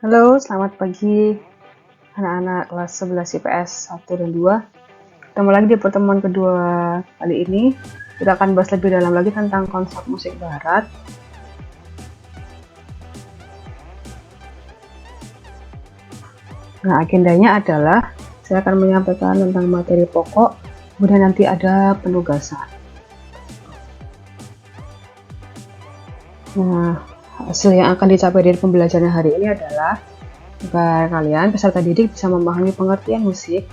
Halo, selamat pagi anak-anak kelas 11 IPS 1 dan 2. Ketemu lagi di pertemuan kedua kali ini. Kita akan bahas lebih dalam lagi tentang konsep musik barat. Nah, agendanya adalah saya akan menyampaikan tentang materi pokok, kemudian nanti ada penugasan. Nah, hasil yang akan dicapai dari pembelajaran hari ini adalah agar kalian peserta didik bisa memahami pengertian musik,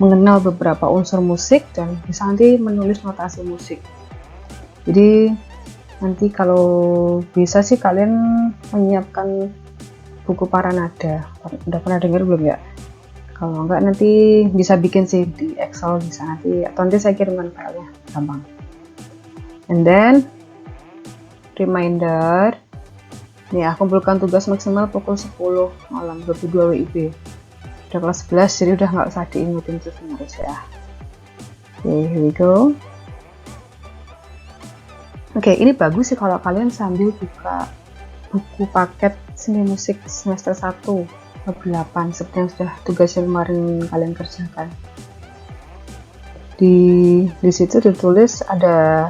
mengenal beberapa unsur musik, dan bisa nanti menulis notasi musik. Jadi nanti kalau bisa sih kalian menyiapkan buku Paranada. Udah pernah dengar belum ya? Kalau enggak nanti bisa bikin sih di Excel, bisa nanti, atau nanti saya kirimkan filenya, gampang. And then reminder, nih aku kumpulkan tugas maksimal pukul 10 malam 22 WIB. Udah kelas 11 jadi udah nggak usah diingetin terus ya. Oke, here we go. Oke, ini bagus sih kalau kalian sambil buka buku paket seni musik semester 1 bab 8 seperti yang sudah tugas yang kemarin kalian kerjakan. Di situ ditulis ada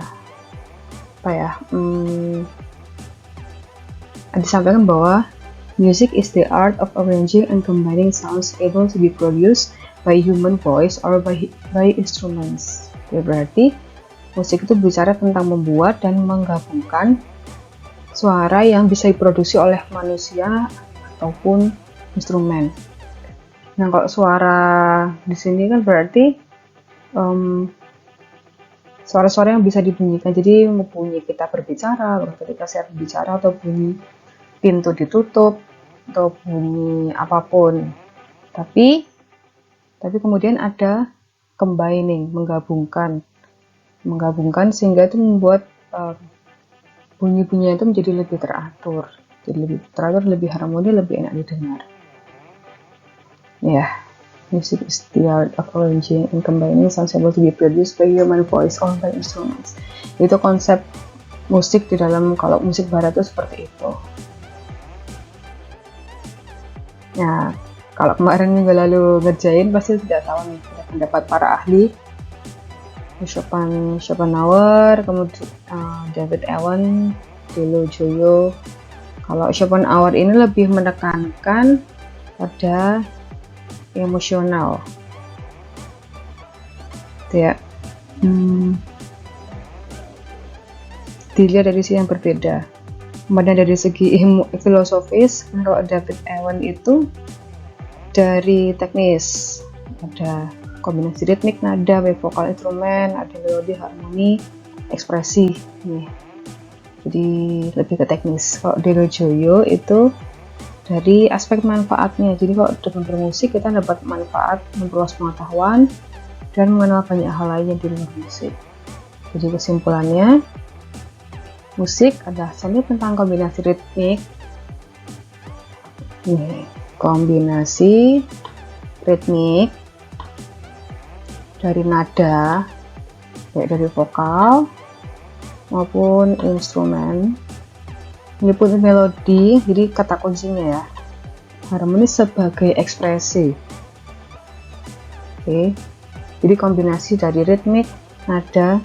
apa ya? Disampaikan bahwa music is the art of arranging and combining sounds able to be produced by human voice or by instruments. Ya, berarti musik itu bicara tentang membuat dan menggabungkan suara yang bisa diproduksi oleh manusia ataupun instrumen. Nah, kalau suara di sini kan berarti suara-suara yang bisa dibunyikan. Jadi bunyi kita berbicara, ketika saya berbicara, atau bunyi pintu ditutup, atau bunyi apapun. Tapi kemudian ada combining, menggabungkan sehingga itu membuat bunyi-bunyinya itu menjadi lebih teratur, lebih harmoni, lebih enak didengar. Ya, music is the art of arranging and combining sounds able to be produced by human voice or by instruments. Itu konsep musik di dalam, kalau musik barat itu seperti itu. Nah, kalau kemarin minggu lalu ngerjain pasti sudah tahu nih pendapat para ahli. Schopenhauer, kemudian David Ewan, Delo Joyo. Kalau Schopenhauer ini lebih menekankan pada emosional, ya, dilihat dari sisi yang berbeda. Kemudian dari segi filosofis, kalau David Ewan itu dari teknis, ada kombinasi ritmik, nada, wave vokal instrumen, ada melodi, harmoni, ekspresi. Nih. Jadi lebih ke teknis. Kalau Delo Joyo itu dari aspek manfaatnya. Jadi kalau dengan bermusik kita dapat manfaat, memperluas pengetahuan, dan mengenal banyak hal lainnya di luar musik. Jadi kesimpulannya, musik adalah seni tentang kombinasi ritmik. Nih, kombinasi ritmik dari nada, baik dari vokal maupun instrumen, meliputi melodi. Jadi kata kuncinya ya, harmoni sebagai ekspresi. Oke, jadi kombinasi dari ritmik, nada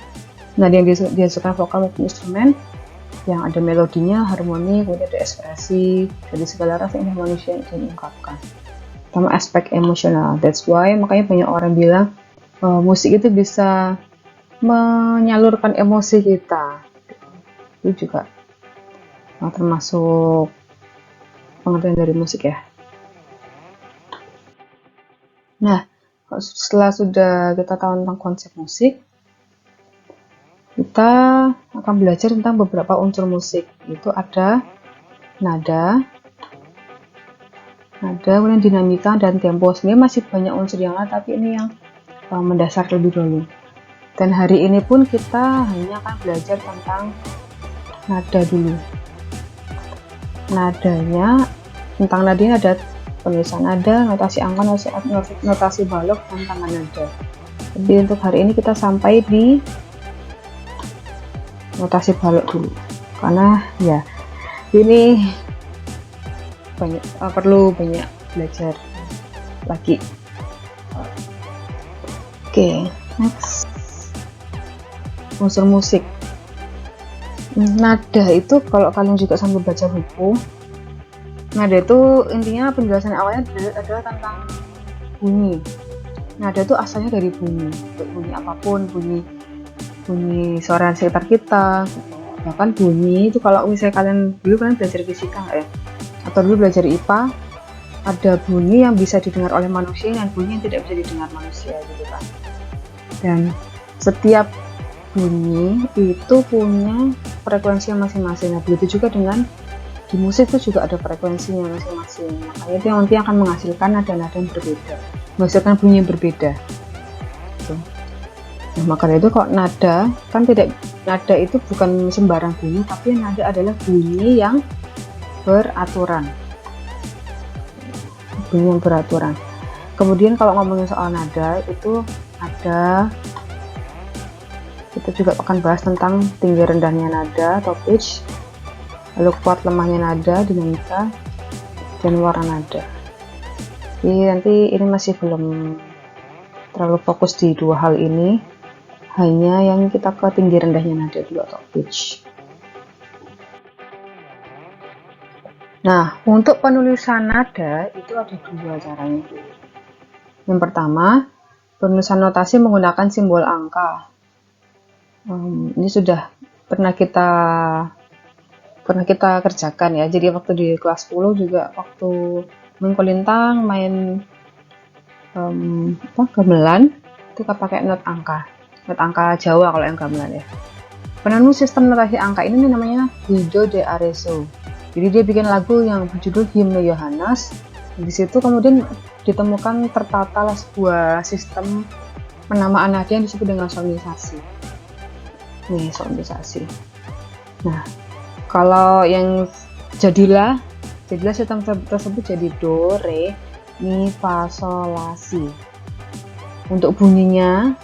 yang dihasilkan vokal maupun instrumen, yang ada melodinya, harmoni, kemudian ada ekspresi dari segala rasa indah manusia yang diungkapkan. Pertama, aspek emosional. That's why makanya banyak orang bilang musik itu bisa menyalurkan emosi kita. Itu juga termasuk pengertian dari musik ya. Nah, setelah sudah kita tahu tentang konsep musik, kita akan belajar tentang beberapa unsur musik. Itu ada nada, kemudian dinamika dan tempo. Sebenarnya masih banyak unsur yang lain, tapi ini yang mendasar lebih dulu. Dan hari ini pun kita hanya akan belajar tentang nada dulu. Tentang nadanya ada penulisan nada, notasi angka, notasi balok, dan tangan nada. Jadi untuk hari ini kita sampai di notasi balok dulu, karena ya ini perlu banyak belajar lagi. Oke, next, unsur musik. Nada itu kalau kalian juga sambil baca buku, nada itu intinya penjelasan awalnya adalah tentang bunyi. Nada itu asalnya dari bunyi, bunyi apapun, bunyi suara sekitar kita. Bahkan bunyi itu kalau misalnya kalian belajar fisika nggak ya, atau dulu belajar IPA, ada bunyi yang bisa didengar oleh manusia dan bunyi yang tidak bisa didengar manusia gitu kan. Dan setiap bunyi itu punya frekuensi masing-masing. Nah, begitu juga dengan di musik itu juga ada frekuensinya masing-masing. Makanya itu yang nanti akan menghasilkan nada-nada yang berbeda, menghasilkan bunyi yang berbeda. Gitu. Nah, makanya itu kok nada kan nada itu bukan sembarang bunyi, tapi nada adalah bunyi yang beraturan. Bunyi yang beraturan. Kemudian kalau ngomongin soal nada itu kita juga akan bahas tentang tinggi rendahnya nada atau pitch, lalu kuat lemahnya nada, dinamika, dan warna nada. Jadi nanti ini masih belum terlalu fokus di dua hal ini, hanya yang kita ke tinggi rendahnya nada dulu atau pitch. Nah, untuk penulisan nada itu ada dua caranya. Yang pertama, penulisan notasi menggunakan simbol angka. Ini sudah pernah kita kerjakan ya. Jadi waktu di kelas 10 juga waktu main kolintang, main gamelan, itu kita pakai not angka Jawa kalau yang gamelan ya. Penemu sistem notasi angka ini namanya Guido de Arezzo. Jadi dia bikin lagu yang berjudul Himne Yohanes. Di situ kemudian ditemukan tertata sebuah sistem penamaan nada yang disebut dengan solmisasi. Nih, solmisasi. Nah, kalau yang jadilah sistem tersebut jadi do, re, mi, fa, sol, la, si. Untuk bunyinya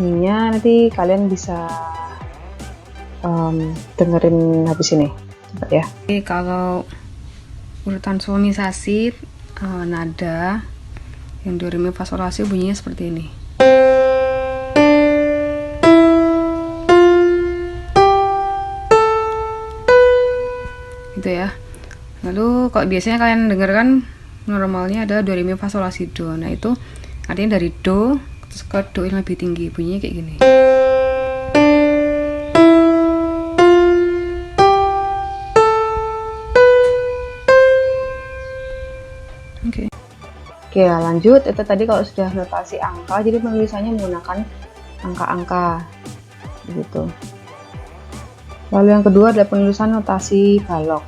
nanti kalian bisa dengerin habis ini. Coba ya. Oke, kalau urutan solmisasi nada yang do, re, mi, fa, sol, la, si bunyinya seperti ini. Gitu ya. Lalu kalau biasanya kalian dengarkan normalnya ada do, re, mi, fa, sol, la, si, do. Nah, itu artinya dari do terus ke do yang lebih tinggi, bunyinya kayak gini. Oke, lanjut. Itu tadi kalau sudah notasi angka, jadi penulisannya menggunakan angka-angka gitu. Lalu yang kedua adalah penulisan notasi balok.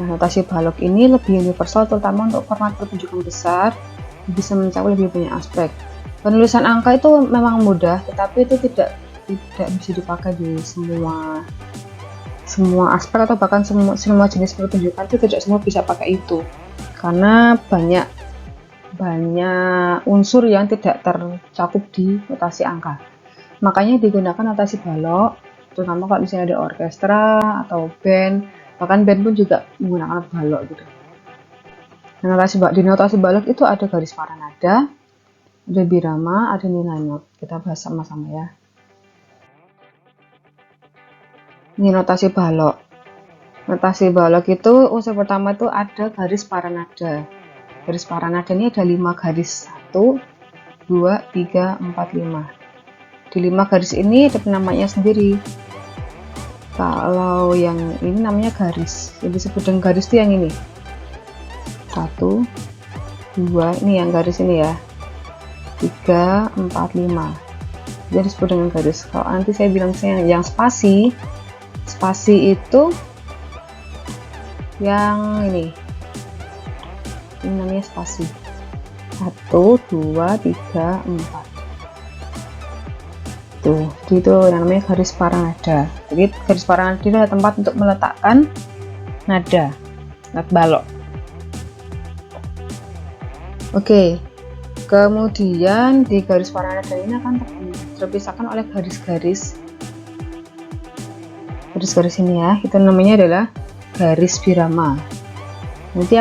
Nah, notasi balok ini lebih universal, terutama untuk format pertunjukan besar, bisa mencakup lebih banyak aspek. Penulisan angka itu memang mudah, tetapi itu tidak bisa dipakai di semua aspek, atau bahkan semua jenis pertunjukan itu tidak semua bisa pakai itu, karena banyak unsur yang tidak tercakup di notasi angka. Makanya digunakan notasi balok, terutama kalau misalnya ada orkestra atau band, bahkan band pun juga menggunakan balok gitu. Di notasi balok itu ada garis para nada, ada birama, ada nilai not. Kita bahas sama-sama ya. Ini notasi balok. Notasi balok itu unsur pertama itu ada garis para nada. Garis para nada ini ada 5 garis, 1, 2, 3, 4, 5. Di 5 garis ini ada penamanya sendiri. Kalau yang ini namanya garis, yang disebut dengan garis itu yang ini. 1, 2, ini yang garis ini ya. 3, 4, 5. Jadi disebut dengan garis. Kalau nanti saya bilang yang spasi itu yang ini namanya spasi. 1, 2, 3, 4. Tuh, jadi itu yang namanya garis para nada. Jadi garis para nada adalah tempat untuk meletakkan nada balok. Oke, kemudian di garis para nada ini akan terpisahkan oleh garis-garis ini ya, itu namanya adalah garis birama. Nanti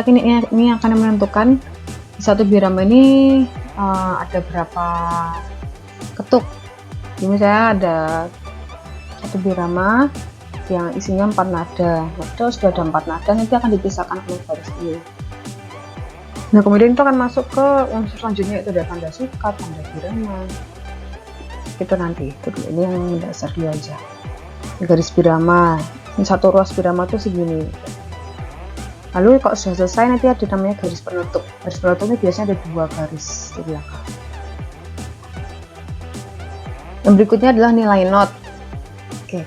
ini akan menentukan satu birama ini ada berapa ketuk. Ini saya ada satu birama yang isinya 4 nada. Terus sudah ada 4 nada, nanti akan dipisahkan oleh garis ini. Nah, kemudian itu akan masuk ke unsur selanjutnya, itu ada tanda sukat, tanda birama. Itu nanti, ini yang dasar dulu aja. Garis birama, ini satu ruas birama tuh segini. Lalu kalau sudah selesai nanti ada namanya garis penutup. Garis penutup ini biasanya ada 2 garis di belakang. Yang berikutnya adalah nilai not. Oke,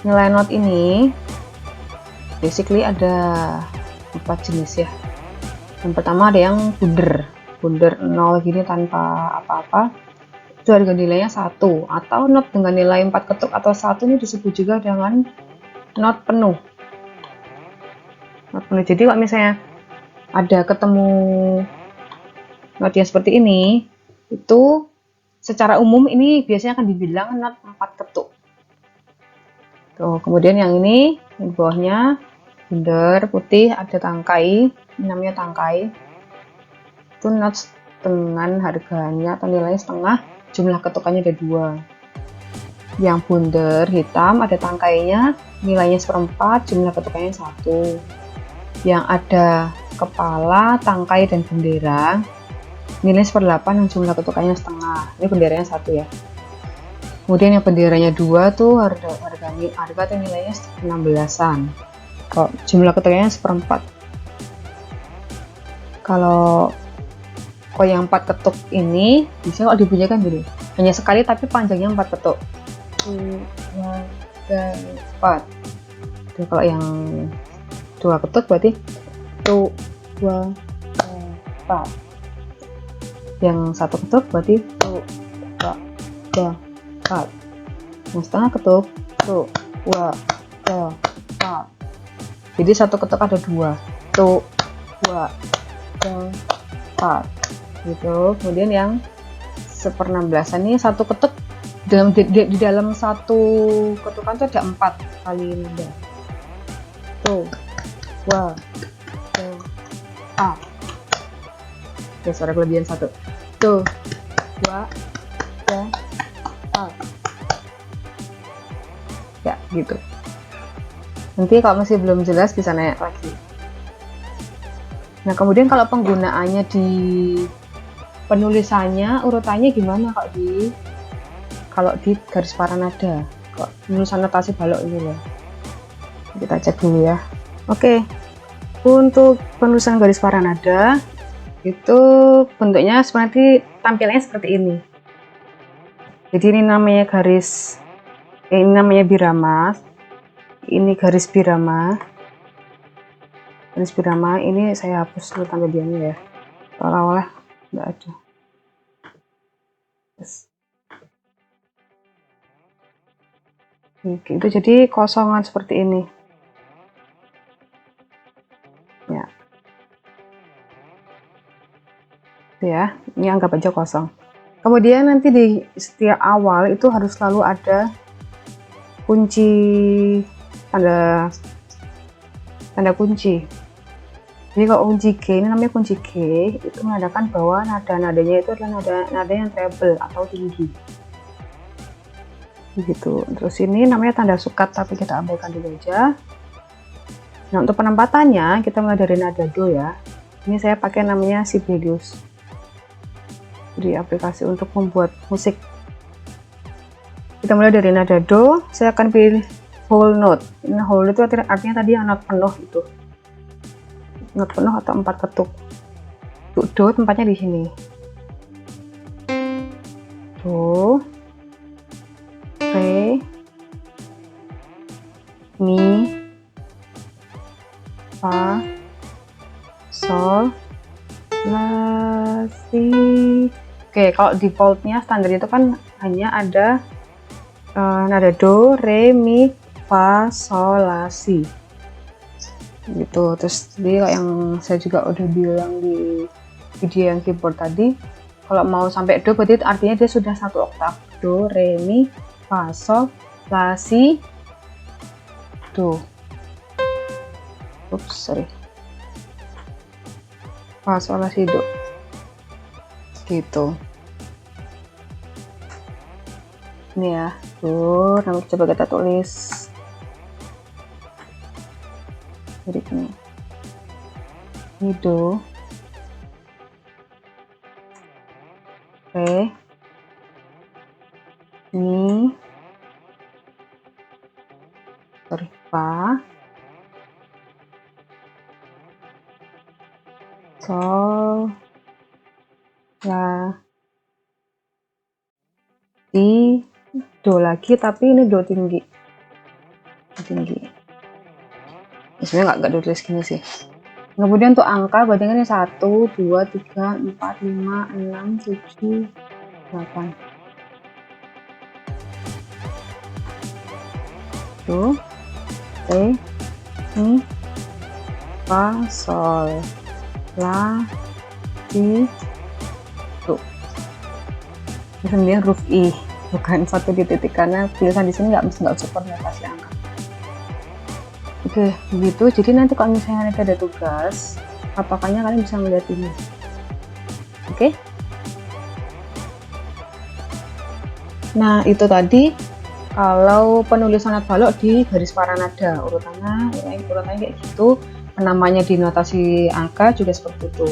nilai not ini basically ada 4 jenis ya. Yang pertama ada yang bunder 0 gini tanpa apa-apa, itu harga nilainya 1, atau not dengan nilai 4 ketuk atau 1 ini disebut juga dengan not penuh. Jadi kalau misalnya ada ketemu not yang seperti ini, itu secara umum ini biasanya akan dibilang not 4 ketuk. Tuh, kemudian yang ini di bawahnya bunder putih ada tangkai, ini namanya tangkai. Itu not dengan harganya atau nilainya setengah, jumlah ketukannya ada 2. Yang bunder hitam ada tangkainya, nilainya 1/4, jumlah ketukannya 1. Yang ada kepala, tangkai dan bendera, nilai 1/8 yang jumlah ketukannya setengah. Ini benderanya 1 ya. Kemudian yang benderanya 2 tuh harga atau nilainya 16-an. Kalau jumlah ketukannya 1/4. Kalau yang 4 ketuk ini bisa kalau dibunyikan gini, hanya sekali tapi panjangnya 4 ketuk. 2, 3, 4. Jadi kalau yang 2 ketuk berarti 2, 4. Yang 1 ketuk berarti 2, 4. Yang setengah ketuk 2, 4. Jadi 1 ketuk ada 2, 4 gitu. Kemudian yang 1/16 ini 1 ketuk di dalam 1 ketukan itu ada 4 kali nada. 2, 4. Oke, suara kelebihan 1. 2, 4. Ya, gitu. Nanti kalau masih belum jelas bisa nanya lagi. Nah, kemudian kalau penggunaannya di penulisannya, urutannya gimana kalau di garis paranada? Kok penulisan notasi balok ini loh. Kita cek dulu ya. Oke. Untuk penulisan garis paranada itu bentuknya seperti tampilannya seperti ini. Jadi ini namanya ini namanya birama. Ini garis birama. Garis birama ini saya hapus dulu tanda diamnya ya. Seolah-olah nggak ada. Oke, itu jadi kosongan seperti ini. Ya. Ya, ini anggap aja kosong. Kemudian nanti di setiap awal itu harus selalu ada kunci tanda kunci. Jadi kalau kunci G ini namanya kunci G, itu menandakan bahwa nada-nadanya itu adalah nada yang treble atau tinggi. Begitu. Terus ini namanya tanda sukat, tapi kita abaikan dulu aja. Nah, untuk penempatannya kita mulai dari nada do ya. Ini saya pakai namanya Sibelius. Jadi aplikasi untuk membuat musik. Kita mulai dari nada do, saya akan pilih whole note. Ini whole note itu artinya tadi yang not penuh itu. Not penuh atau 4 ketuk. Untuk do tempatnya di sini. Do, re, mi, fa, sol, la, si. Oke, kalau defaultnya standar itu kan hanya ada nada do, re, mi, fa, sol, la, si. Gitu. Terus jadi yang saya juga udah bilang di video yang keyboard tadi, kalau mau sampai do berarti artinya dia sudah 1 oktav. Do, re, mi, fa, sol, la, si, do. Ups, sorry. fa sol la si do gitu. Ini ya, tuh nanti coba kita tulis jadi gini, ini do, re, mi, sorry, fa, sol, la, si, do lagi, tapi ini do tinggi, sebenarnya nggak ditulis gini sih. Kemudian untuk angka berarti ini 1, 2, 3, 4, 5, 6, 7, 8. Do, re, mi, fa, sol, la, si, do. Kemudian huruf I, bukan satu titik karena tulisan di sini nggak support notasi angka. Oke, begitu. Jadi nanti kalau misalnya nanti ada tugas, patokannya kalian bisa melihat ini. Oke. Nah, itu tadi kalau penulisan not balok di garis paranada, urutannya kayak gitu. Namanya di notasi angka juga seperti itu.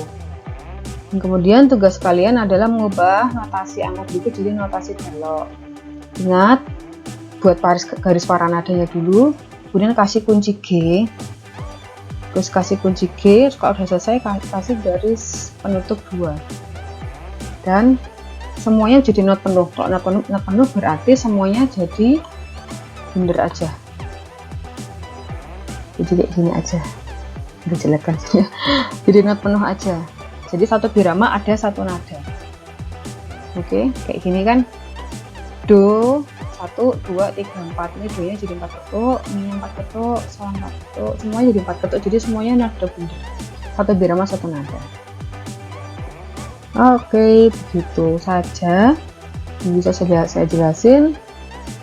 Dan kemudian tugas kalian adalah mengubah notasi angka berikut jadi notasi balok. Ingat, buat garis paranadanya dulu, kemudian kasih kunci G, terus kasih kunci G, kalau sudah selesai kasih garis penutup 2, dan semuanya jadi not penuh. Kalau not penuh berarti semuanya jadi bener aja, jadi kayak gini aja, jelek kan. Jadi not penuh aja, jadi satu birama ada satu nada. Oke, kayak gini kan, do 1, 2, 3, 4, ini do nya jadi 4 ketuk, mi 4 ketuk, sol 4 ketuk, semuanya jadi 4 ketuk, jadi semuanya nada bener, satu birama satu nada. Oke, begitu saja bisa saya jelasin.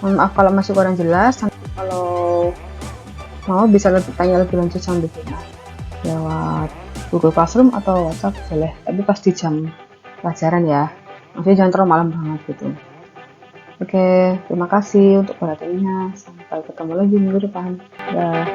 Maaf kalau masih kurang jelas, kalau mau bisa tanya lebih lanjut sama Bina lewat Google Classroom atau WhatsApp boleh, tapi pas di jam pelajaran ya, maksudnya jangan terlalu malam banget gitu. Oke, terima kasih untuk perhatiannya. Sampai ketemu lagi minggu depan. Dah.